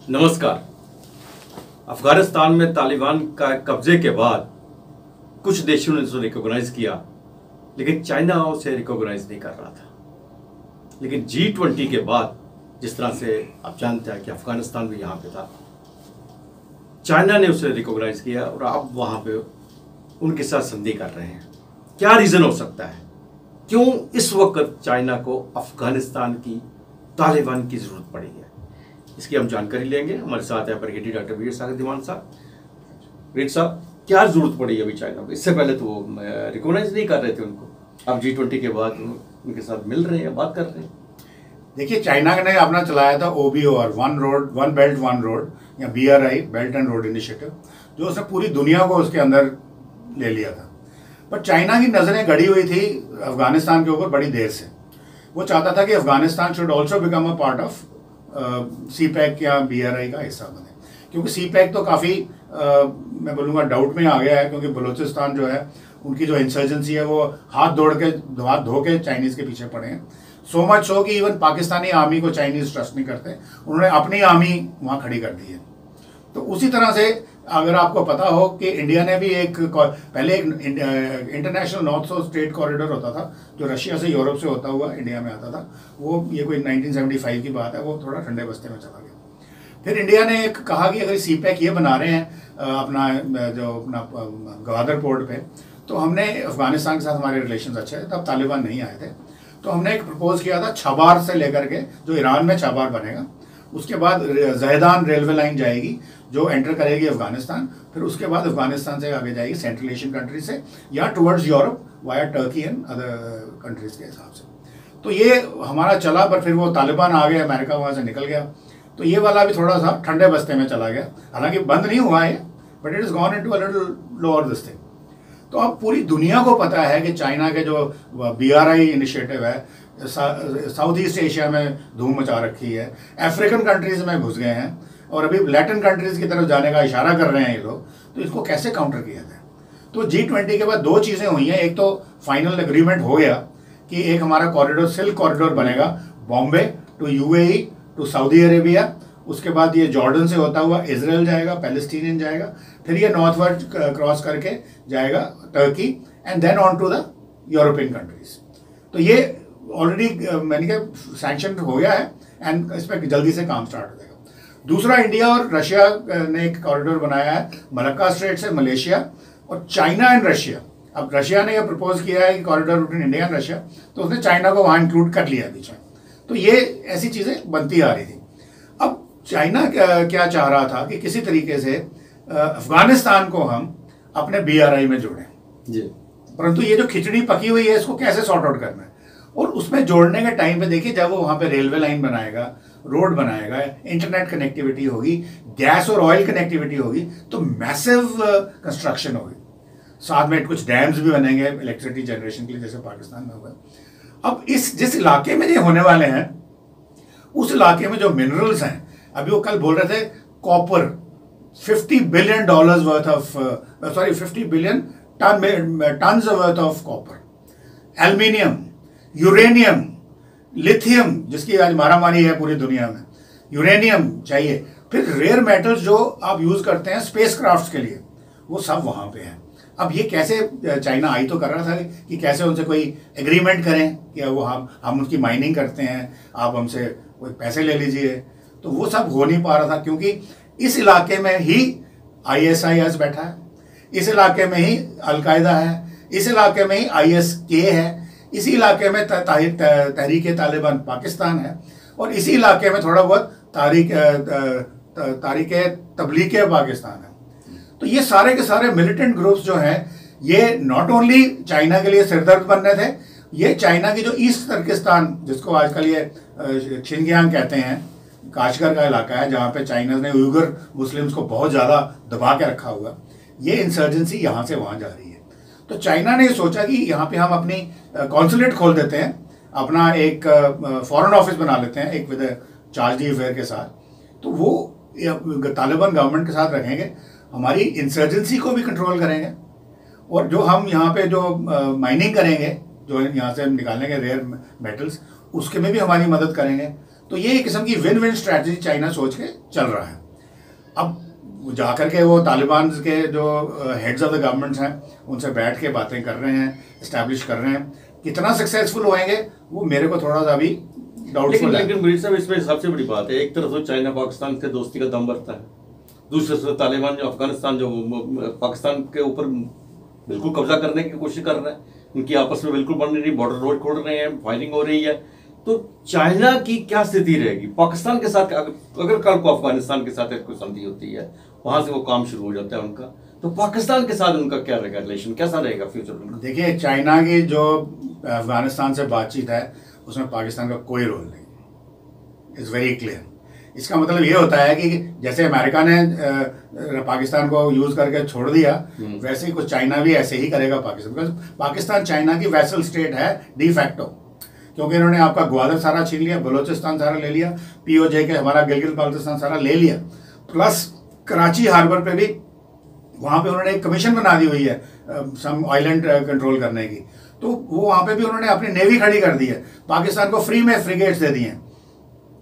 नमस्कार। अफगानिस्तान में तालिबान का कब्जे के बाद कुछ देशों ने उसे रिकॉग्नाइज किया, लेकिन चाइना उसे रिकॉग्नाइज नहीं कर रहा था। लेकिन G20 के बाद जिस तरह से आप जानते हैं कि अफगानिस्तान भी यहाँ पे था, चाइना ने उसे रिकॉग्नाइज किया और अब वहाँ पे उनके साथ संधि कर रहे हैं। क्या रीज़न हो सकता है, क्यों इस वक्त चाइना को अफगानिस्तान की तालिबान की ज़रूरत पड़ी है, इसकी हम जानकारी लेंगे। हमारे साथ है परिगेटी डॉक्टर वीर सागर दीवान साहब। वीर साहब, क्या जरूरत पड़ी अभी चाइना को? इससे पहले तो वो रिकॉग्नाइज नहीं कर रहे थे उनको, अब G20 के बाद उनके साथ मिल रहे हैं, बात कर रहे हैं। देखिए, चाइना ने अपना चलाया था OBOR, one belt one road, या BRI, belt and road initiative, जो उसने पूरी दुनिया को उसके अंदर ले लिया था। पर चाइना की नज़रें गड़ी हुई थी अफगानिस्तान के ऊपर बड़ी देर से। वो चाहता था कि Afghanistan should also become a part of CPEC या BRI का हिस्सा बने, क्योंकि CPEC तो काफ़ी मैं बोलूँगा डाउट में आ गया है, क्योंकि बलूचिस्तान जो है उनकी जो इंसर्जेंसी है वो हाथ धो के चाइनीज़ के पीछे पड़े हैं। सो मच सो कि इवन पाकिस्तानी आर्मी को चाइनीज़ ट्रस्ट नहीं करते, उन्होंने अपनी आर्मी वहाँ खड़ी कर दी है। तो उसी तरह से अगर आपको पता हो कि इंडिया ने भी पहले एक international north south trade corridor होता था, जो रशिया से यूरोप से होता हुआ इंडिया में आता था। वो ये कोई 1975 की बात है, वो थोड़ा ठंडे बस्ते में चला गया। फिर इंडिया ने एक कहा कि अगर CPEC ये बना रहे हैं अपना गवादर पोर्ट पे, तो हमने अफगानिस्तान के साथ हमारे रिलेशन अच्छे थे, तब तालिबान नहीं आए थे, तो हमने एक प्रपोज किया था छबार से लेकर के, जो ईरान में छबार बनेगा, उसके बाद जहेदान रेलवे लाइन जाएगी जो एंटर करेगी अफगानिस्तान, फिर उसके बाद अफगानिस्तान से आगे जाएगी सेंट्रल एशियन कंट्री से या towards Europe via Turkey and other countries के हिसाब से। तो ये हमारा चला, पर फिर वो तालिबान आ गया, अमेरिका वहाँ से निकल गया, तो ये वाला भी थोड़ा सा ठंडे बस्ते में चला गया। हालांकि बंद नहीं हुआ है, but it is gone into a little lower this thing. तो अब पूरी दुनिया को पता है कि चाइना के जो BRI इनिशिएटिव है साउथ ईस्ट एशिया में धूम मचा रखी है, अफ्रीकन कंट्रीज में घुस गए हैं और अभी लैटिन कंट्रीज की तरफ जाने का इशारा कर रहे हैं ये लोग। तो इसको कैसे काउंटर किया जाए? तो G20 के बाद दो चीज़ें हुई हैं। एक तो फाइनल एग्रीमेंट हो गया कि एक हमारा कॉरिडोर, सिल्क कॉरिडोर बनेगा, Bombay to UAE to Saudi Arabia, उसके बाद ये जॉर्डन से होता हुआ इजराइल जाएगा, पैलेस्टीनियन जाएगा, फिर ये नॉर्थवर्ड क्रॉस करके जाएगा Turkey, and then on to the European countries. तो ये ऑलरेडी मैंने कहा सैंक्शन हो गया है, एंड इस पर जल्दी से काम स्टार्ट हो जाएगा। दूसरा, इंडिया और रशिया ने एक कॉरिडोर बनाया है मलक्का स्ट्रेट से मलेशिया और चाइना एंड रशिया। अब रशिया ने यह प्रपोज किया है कि corridor between India and Russia, तो उसने चाइना को वहाँ इंक्लूड कर लिया बीच में। तो ये ऐसी चीज़ें बनती आ रही थी। अब चाइना क्या चाह रहा था कि किसी तरीके से अफगानिस्तान को हम अपने BRI में जोड़ें जी, परंतु ये जो खिचड़ी पकी हुई है इसको कैसे सॉर्ट आउट करना है। और उसमें जोड़ने के टाइम पे देखिए, जब वो वहाँ पे रेलवे लाइन बनाएगा, रोड बनाएगा, इंटरनेट कनेक्टिविटी होगी, गैस और ऑयल कनेक्टिविटी होगी, तो मैसिव कंस्ट्रक्शन होगी। साथ में कुछ डैम्स भी बनेंगे इलेक्ट्रिसिटी जनरेशन के लिए, जैसे पाकिस्तान में हुआ। अब जिस इलाके में ये होने वाले हैं, उस इलाके में जो मिनरल्स हैं, अभी वो कल बोल रहे थे copper $50 billion worth of 50 billion turns worth of copper, aluminium, uranium, lithium, जिसकी आज मारामारी है पूरी दुनिया में, यूरेनियम चाहिए, फिर रेयर मेटल्स जो आप यूज करते हैं स्पेस क्राफ्ट्स के लिए, वो सब वहाँ पे हैं। अब ये कैसे, चाइना आई तो कर रहा था कि कैसे उनसे कोई एग्रीमेंट करें कि वो हम उसकी माइनिंग करते हैं, आप हमसे कोई पैसे ले लीजिए, तो वो सब हो नहीं पा रहा था, क्योंकि इस इलाके में ही ISIS बैठा है, इस इलाके में ही अलकायदा है, इस इलाके में ही ISK है, इसी इलाके में तहरीक तालिबान पाकिस्तान है, और इसी इलाके में थोड़ा बहुत तारीख तबलीग पाकिस्तान है। तो ये सारे के सारे मिलिटेंट ग्रुप्स जो हैं, ये नॉट ओनली चाइना के लिए सिरदर्द बन रहे थे, ये चाइना की जो ईस्ट तुर्किस्तान, जिसको आजकल ये शिनजियांग कहते हैं, काशगर का इलाका है, जहाँ पे चाइना ने उइगर मुस्लिम्स को बहुत ज़्यादा दबा के रखा हुआ, ये इंसर्जेंसी यहाँ से वहाँ जा रही है। तो चाइना ने सोचा कि यहाँ पे हम अपनी कॉन्सुलेट खोल देते हैं, अपना एक फॉरेन ऑफिस बना लेते हैं, एक विद चार्ज दी अफेयर के साथ, तो वो तालिबान गवर्नमेंट के साथ रखेंगे, हमारी इंसर्जेंसी को भी कंट्रोल करेंगे, और जो हम यहाँ पे जो माइनिंग करेंगे, जो यहाँ से हम निकालेंगे रेयर मेटल्स, उसके में भी हमारी मदद करेंगे। तो ये एक किस्म की विन विन स्ट्रैटेजी चाइना सोच के चल रहा है। अब जाकर के वो तालिबान के जो हेड्स ऑफ द गवर्नमेंट्स हैं उनसे बैठ के बातें कर रहे हैं, इस्टेब्लिश कर रहे हैं। कितना सक्सेसफुल होएंगे वो मेरे को थोड़ा सा अभी डाउटफुल है। लेकिन मीर साहब, इसमें सबसे बड़ी बात है, एक तरफ तो चाइना पाकिस्तान के दोस्ती का दम बढ़ता है, दूसरे तरफ तालिबान जो अफगानिस्तान जो पाकिस्तान के ऊपर बिल्कुल कब्जा करने की कोशिश कर रहा है, उनकी आपस में बिल्कुल बन रही, बॉर्डर रोड खोल रहे हैं, फायरिंग हो रही है। तो चाइना की क्या स्थिति रहेगी पाकिस्तान के साथ? अगर कल को अफगानिस्तान के साथ कोई संधि होती है, वहां से वो काम शुरू हो जाता है उनका, तो पाकिस्तान के साथ उनका क्या रहेगा रिलेशन, कैसा रहेगा फ्यूचर उनका? देखिए, चाइना की जो अफगानिस्तान से बातचीत है उसमें पाकिस्तान का कोई रोल नहीं, इट्स वेरी क्लियर। इसका मतलब ये होता है कि जैसे अमेरिका ने पाकिस्तान को यूज करके छोड़ दिया, वैसे ही कुछ चाइना भी ऐसे ही करेगा पाकिस्तान, बिकॉज पाकिस्तान चाइना की वैसल स्टेट है डी फैक्टो, क्योंकि इन्होंने आपका ग्वादर सारा छीन लिया, बलोचिस्तान सारा ले लिया, पीओजे के हमारा गिलगित बाल्टिस्तान सारा ले लिया, प्लस कराची हार्बर पे भी वहाँ पे उन्होंने एक कमीशन बना दी हुई है सम आइलैंड कंट्रोल करने की, तो वो वहाँ पे भी उन्होंने अपनी नेवी खड़ी कर दी है, पाकिस्तान को फ्री में फ्रिगेट्स दे दिए हैं।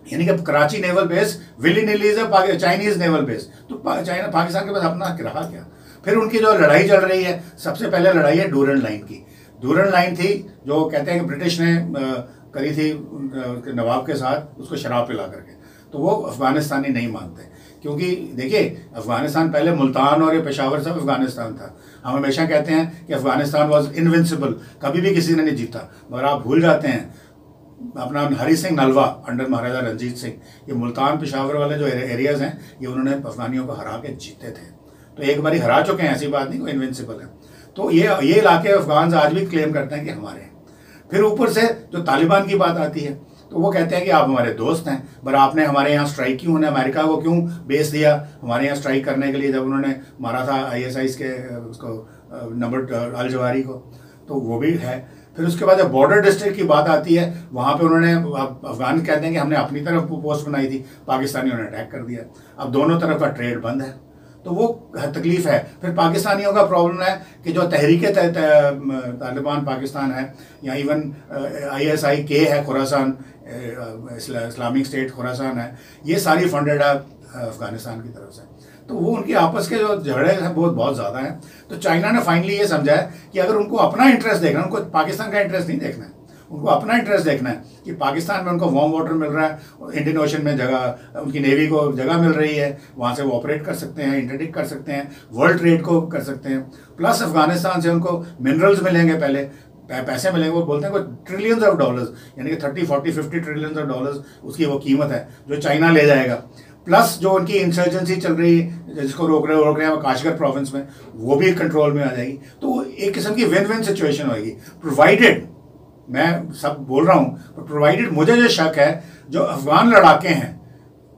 यानी कि Karachi naval base willy nilly is Chinese naval base, तो चाइना पाकिस्तान के पास अपना रहा क्या? फिर उनकी जो लड़ाई चल रही है, सबसे पहले लड़ाई है डूरन लाइन की। डूरन लाइन थी जो कहते हैं कि ब्रिटिश ने करी थी नवाब के साथ, उसको शराब पिला करके, तो वो अफगानिस्तानी नहीं मानते, क्योंकि देखिए अफगानिस्तान पहले मुल्तान और ये पेशावर सब अफगानिस्तान था। हम हमेशा कहते हैं कि अफगानिस्तान वॉज इनविंसिबल, कभी भी किसी ने नहीं जीता, मगर आप भूल जाते हैं अपना हरी सिंह नलवा अंडर महाराजा रंजीत सिंह, ये मुल्तान पेशावर वाले जो एरियाज हैं ये उन्होंने अफगानियों को हरा के जीते थे, तो एक बारी हरा चुके हैं, ऐसी बात नहीं, वो इनविंसिबल है। तो ये इलाके अफगान आज भी क्लेम करते हैं कि हमारे हैं। फिर ऊपर से जो तालिबान की बात आती है तो वो कहते हैं कि आप हमारे दोस्त हैं, पर आपने हमारे यहाँ स्ट्राइक क्यों, उन्हें अमेरिका को क्यों बेस दिया हमारे यहाँ स्ट्राइक करने के लिए, जब उन्होंने मारा था ISIS के उसको नंबर अल जवारी को, तो वो भी है। फिर उसके बाद जब बॉर्डर डिस्ट्रिक्ट की बात आती है, वहाँ पे उन्होंने अफगान कहते हैं कि हमने अपनी तरफ पोस्ट बनाई थी, पाकिस्तानियों ने अटैक कर दिया, अब दोनों तरफ का ट्रेड बंद है, तो वो तकलीफ है। फिर पाकिस्तानियों का प्रॉब्लम है कि जो तहरीक तालिबान पाकिस्तान है, या इवन ISIK है, खुरासान इस्लामिक स्टेट खुरासान है, ये सारी फंडेड है अफगानिस्तान की तरफ से, तो वो उनकी आपस के जो झगड़े हैं बहुत ज़्यादा हैं। तो चाइना ने फाइनली ये समझा है कि अगर उनको अपना इंटरेस्ट देखना है, उनको पाकिस्तान का इंटरेस्ट नहीं देखना है, उनको अपना इंटरेस्ट देखना है कि पाकिस्तान में उनको वार्म वाटर मिल रहा है, इंडियन ओशन में जगह, उनकी नेवी को जगह मिल रही है, वहाँ से वो ऑपरेट कर सकते हैं, इंटरडिक्ट कर सकते हैं, वर्ल्ड ट्रेड को कर सकते हैं, प्लस अफगानिस्तान से उनको मिनरल्स मिलेंगे, पहले पैसे मिलेंगे, वो बोलते हैं कोई ट्रिलियंस ऑफ डॉलर्स, यानी कि 30, 40, 50 ट्रिलियंस ऑफ डॉलर्स उसकी वो कीमत है जो चाइना ले जाएगा, प्लस जो उनकी इंसर्जेंसी चल रही है जिसको रोक रहे हैं काशगर प्रोविंस में, वो भी कंट्रोल में आ जाएगी। तो एक किस्म की विन विन सिचुएशन होगी, प्रोवाइडेड, मैं सब बोल रहा हूँ, पर प्रोवाइडेड मुझे जो शक है जो अफगान लड़ाके हैं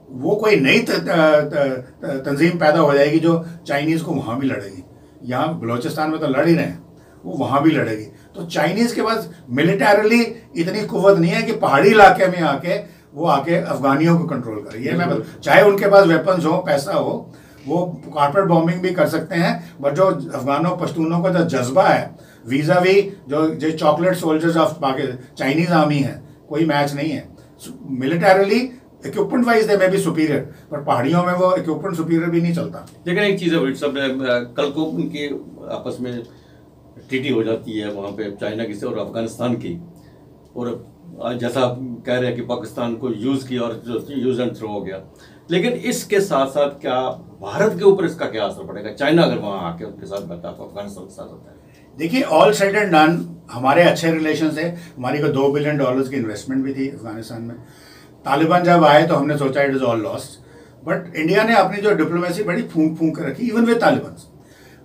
वो कोई नई तंजीम पैदा हो जाएगी जो चाइनीज़ को वहाँ भी लड़ेगी। यहाँ बलोचिस्तान में तो लड़ ही रहे हैं, वो वहाँ भी लड़ेगी। तो चाइनीज़ के पास मिलिटरली इतनी कुव्वत नहीं है कि पहाड़ी इलाके में आके वो आके अफगानियों को कंट्रोल करे। ये मैं चाहे उनके पास वेपन्स हो, पैसा हो, वो कारपेट बॉम्बिंग भी कर सकते हैं, बट जो अफगानों पश्तूनों का जो जज्बा है वीजा वी जो chocolate soldiers of Chinese army है, कोई मैच नहीं है। मिलिटरली इक्विपमेंट वाइज दे में भी सुपीरियर, पर पहाड़ियों में वो इक्विपमेंट सुपीरियर भी नहीं चलता। लेकिन एक चीज़ है सब, कल को उनकी आपस में ट्रीटी हो जाती है वहाँ पे चाइना की से और अफगानिस्तान की, और जैसा कह रहे हैं कि पाकिस्तान को यूज़ किया और यूज एंड थ्रो हो गया, लेकिन इसके साथ साथ क्या भारत के ऊपर इसका क्या असर पड़ेगा? चाइना अगर वहाँ आके उनके साथ बैठा तो अफगानिस्तान के साथ होता है। देखिए, ऑल सेड एंड डन, हमारे अच्छे रिलेशन है, हमारी को $2 बिलियन की इन्वेस्टमेंट भी थी अफगानिस्तान में। तालिबान जब आए तो हमने सोचा it is all lost, but India ने अपनी जो डिप्लोमेसी बड़ी फूंक फूंक कर रखी इवन विद तालिबान।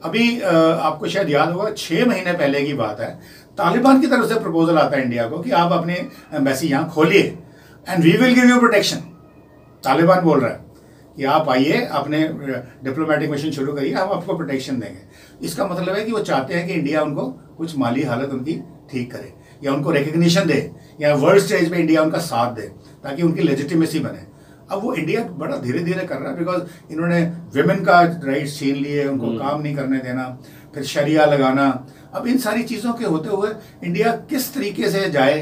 अभी आपको शायद याद होगा 6 महीने पहले की बात है, तालिबान की तरफ से प्रपोजल आता है इंडिया को कि आप अपने एम्बेसी यहाँ खोलिए and we will give you protection. Taliban बोल रहा है कि आप आइए, अपने डिप्लोमेटिक मिशन शुरू करिए, हम आपको प्रोटेक्शन देंगे। इसका मतलब है कि वो चाहते हैं कि इंडिया उनको कुछ माली हालत उनकी ठीक करे, या उनको रिकग्निशन दे, या वर्ल्ड स्टेज पे इंडिया उनका साथ दे, ताकि उनकी लेजिटिमेसी बने। अब वो इंडिया बड़ा धीरे धीरे कर रहा है, बिकॉज इन्होंने विमेन का राइट्स छीन लिए, उनको काम नहीं करने देना, फिर शरिया लगाना। अब इन सारी चीज़ों के होते हुए इंडिया किस तरीके से जाए,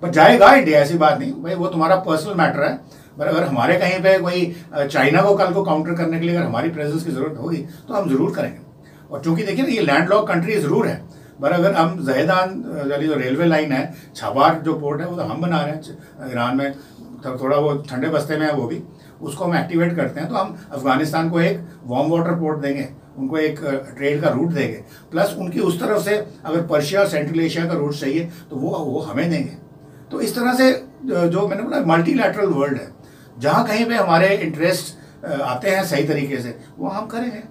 पर जाएगा इंडिया, ऐसी बात नहीं भाई, वो तुम्हारा पर्सनल मैटर है। पर अगर हमारे कहीं पे कोई चाइना को कल को काउंटर करने के लिए अगर हमारी प्रेजेंस की जरूरत होगी तो हम जरूर करेंगे। और चूंकि देखिए ना ये लैंडलॉक कंट्री जरूर है, पर अगर हम जहेदान वाली जो रेलवे लाइन है, छाबार जो पोर्ट है वो तो हम बना रहे हैं ईरान में, थोड़ा वो ठंडे बस्ते में है वो भी, उसको हम एक्टिवेट करते हैं तो हम अफगानिस्तान को एक वार्म वाटर पोर्ट देंगे, उनको एक ट्रेड का रूट देंगे, प्लस उनकी उस तरफ से अगर पर्शिया सेंट्रल एशिया का रूट चाहिए तो वो हमें देंगे। तो इस तरह से जो मैंने बोला मल्टीलैटरल वर्ल्ड है, जहाँ कहीं पे हमारे इंटरेस्ट आते हैं सही तरीके से वो हम करेंगे,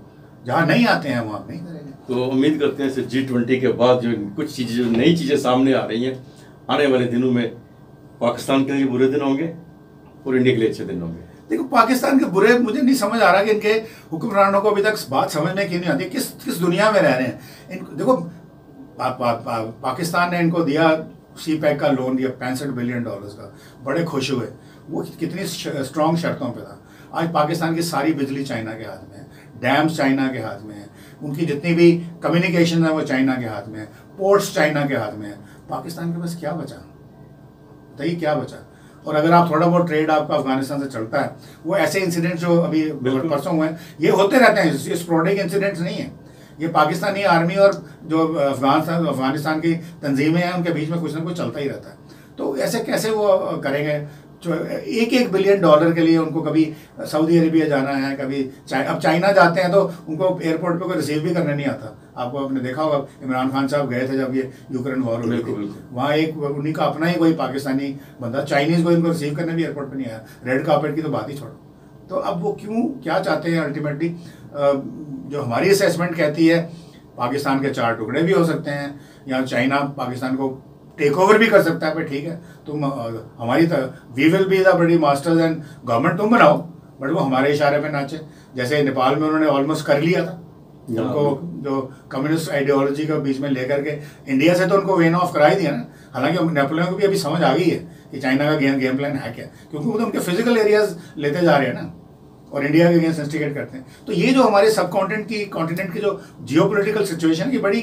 जहाँ नहीं आते हैं वो हम नहीं करेंगे। तो उम्मीद करते हैं सिर्फ G20 के बाद जो कुछ चीज़ें जो नई चीज़ें सामने आ रही हैं, आने वाले दिनों में पाकिस्तान के लिए बुरे दिन होंगे और इंडिया के लिए अच्छे दिन होंगे। देखो पाकिस्तान के बुरे, मुझे नहीं समझ आ रहा कि इनके हुक्मरानों को अभी तक बात समझ में क्यों नहीं आती, किस दुनिया में रह रहे हैं। देखो पाकिस्तान ने इनको दिया CPEC का लोन दिया $65 बिलियन का, बड़े खुश हुए, वो कितनी स्ट्रॉन्ग शर्तों पे था। आज पाकिस्तान की सारी बिजली चाइना के हाथ में है, डैम्स चाइना के हाथ में है, उनकी जितनी भी कम्युनिकेशन है वो चाइना के हाथ में है, पोर्ट्स चाइना के हाथ में है। पाकिस्तान के पास क्या बचा, बताइए क्या बचा। और अगर आप थोड़ा बहुत ट्रेड आपका अफगानिस्तान से चलता है, वो ऐसे इंसिडेंट्स जो अभी परसों हुए हैं ये होते रहते हैं, ये स्पोर्डिक इंसिडेंट्स नहीं है, ये पाकिस्तानी आर्मी और जो अफगानिस्तान की तंजीमें हैं उनके बीच में कुछ ना कुछ चलता ही रहता है। तो ऐसे कैसे वो करेंगे, $1 बिलियन के लिए उनको कभी सऊदी अरेबिया जाना है, कभी अब चाइना जाते हैं तो उनको एयरपोर्ट पे कोई रिसीव भी करने नहीं आता। आपको आपने देखा होगा इमरान खान साहब गए थे जब ये यूक्रेन वॉर हो रही थी, वहाँ एक उन्हीं का अपना ही कोई पाकिस्तानी बंदा, चाइनीज़ को इनको रिसीव करने भी एयरपोर्ट पे नहीं आया, रेड कार्पेट की तो बात ही छोड़ो। तो अब वो क्यों क्या चाहते हैं अल्टीमेटली, जो हमारी असेसमेंट कहती है पाकिस्तान के 4 टुकड़े भी हो सकते हैं, या चाइना पाकिस्तान को टेक ओवर भी कर सकता है, पर ठीक है तुम हमारी वी विल बी द बड़ी मास्टर्स एंड गवर्नमेंट तुम बनाओ, बट वो हमारे इशारे पे नाचे। जैसे नेपाल में उन्होंने ऑलमोस्ट कर लिया था, उनको जो कम्युनिस्ट आइडियोलॉजी का बीच में लेकर के इंडिया से तो उनको वेन ऑफ करा ही दिया ना। हालांकि नेपोलियन को भी अभी समझ आ गई है कि चाइना का गेम प्लान है क्या, क्योंकि वो तो उनके फिजिकल एरियाज लेते जा रहे हैं ना और इंडिया के अगेंस्ट इंस्टिगेट करते हैं। तो ये जो हमारे सब कॉन्टिनेंट की जो जियोपॉलिटिकल सिचुएशन की बड़ी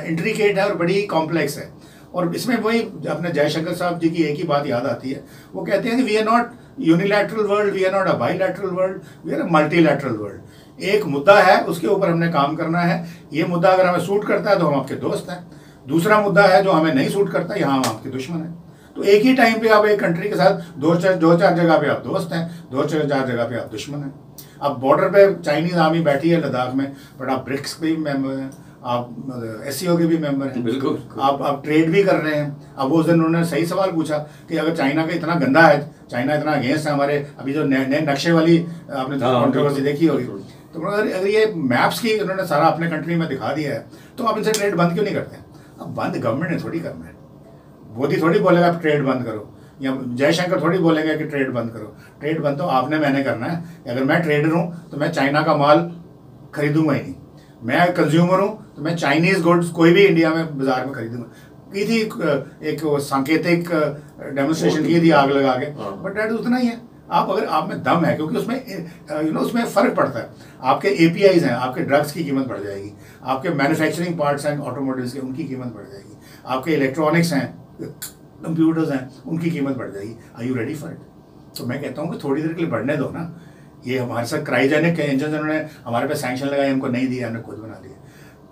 इंट्रिकेट है और बड़ी कॉम्प्लेक्स है। और इसमें वही अपने जयशंकर साहब जी की एक ही बात याद आती है, वो कहते हैं कि we are not unilateral world, we are not a bilateral world, we are a multilateral world. एक मुद्दा है, उसके ऊपर हमने काम करना है, ये मुद्दा अगर हमें सूट करता है तो हम आपके दोस्त हैं, दूसरा मुद्दा है जो हमें नहीं सूट करता, यहाँ हम आपके दुश्मन हैं। तो एक ही टाइम पे आप एक कंट्री के साथ दो चार जगह पे आप दोस्त हैं, 2-4 जगह पे आप दुश्मन हैं। अब बॉर्डर पे चाइनीज आर्मी बैठी है लद्दाख में, बट आप ब्रिक्स के भी मेंबर हैं, आप SCO के भी मेंबर हैं, बिल्कुल आप ट्रेड भी कर रहे हैं। अब उस दिन उन्होंने सही सवाल पूछा कि अगर चाइना का इतना गंदा है, चाइना इतना अगेंस्ट है हमारे, अभी जो नए नक्शे वाली आपने कॉन्ट्रोवर्सी देखी होगी, तो अगर ये मैप्स की उन्होंने सारा अपने कंट्री में दिखा दिया है तो आप इनसे ट्रेड बंद क्यों नहीं करते? अब बंद गवर्नमेंट ने थोड़ी करना है, मोदी थोड़ी बोलेगा आप ट्रेड बंद करो, या जयशंकर थोड़ी बोलेंगे कि ट्रेड बंद करो। ट्रेड बंद तो आपने मैंने करना है। अगर मैं ट्रेडर हूँ तो मैं चाइना का माल खरीदूंगा ही नहीं, मैं कंज्यूमर हूँ तो मैं चाइनीज गुड्स कोई भी इंडिया में बाजार में खरीदूंगा। की थी एक सांकेतिक डेमोन्स्ट्रेशन की थी आग लगा के, बट डेट उतना ही है। आप अगर आप में दम है, क्योंकि उसमें उसमें फ़र्क पड़ता है, आपके APIs हैं, आपके ड्रग्स की कीमत बढ़ जाएगी, आपके मैन्युफैक्चरिंग पार्ट्स हैं ऑटोमोटिव्स के, उनकी कीमत बढ़ जाएगी, आपके इलेक्ट्रॉनिक्स हैं, कंप्यूटर्स हैं, उनकी कीमत बढ़ जाएगी। Are you ready for it? तो मैं कहता हूँ कि थोड़ी देर के लिए बढ़ने दो ना। ये हमारे साथ क्रायोजेनिक इंजन उन्होंने हमारे पे सैंक्शन लगाए, हमको नहीं दिया, हमने खुद बना लिए।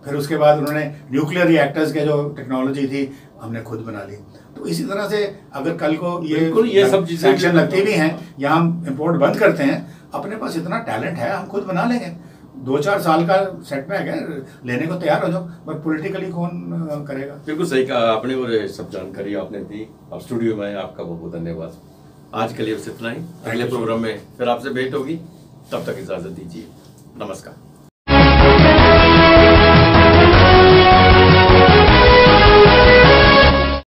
फिर उसके बाद उन्होंने न्यूक्लियर रिएक्टर्स के जो टेक्नोलॉजी थी हमने खुद बना ली। तो इसी तरह से अगर कल को ये सब चीज़ें सैंक्शन लगती भी हैं या हम इम्पोर्ट बंद करते हैं, अपने पास इतना टैलेंट है, हम खुद बना लेंगे। 2-4 साल का सेटबैक है, लेने को तैयार हो जाओ, बट पॉलिटिकली कौन करेगा? बिल्कुल सही कहा आपने, और सब जानकारी आपने दी। आप स्टूडियो में आपका बहुत बहुत धन्यवाद। आज के लिए बस इतना ही, अगले प्रोग्राम में फिर आपसे भेंट होगी, तब तक इजाज़त दीजिए। नमस्कार।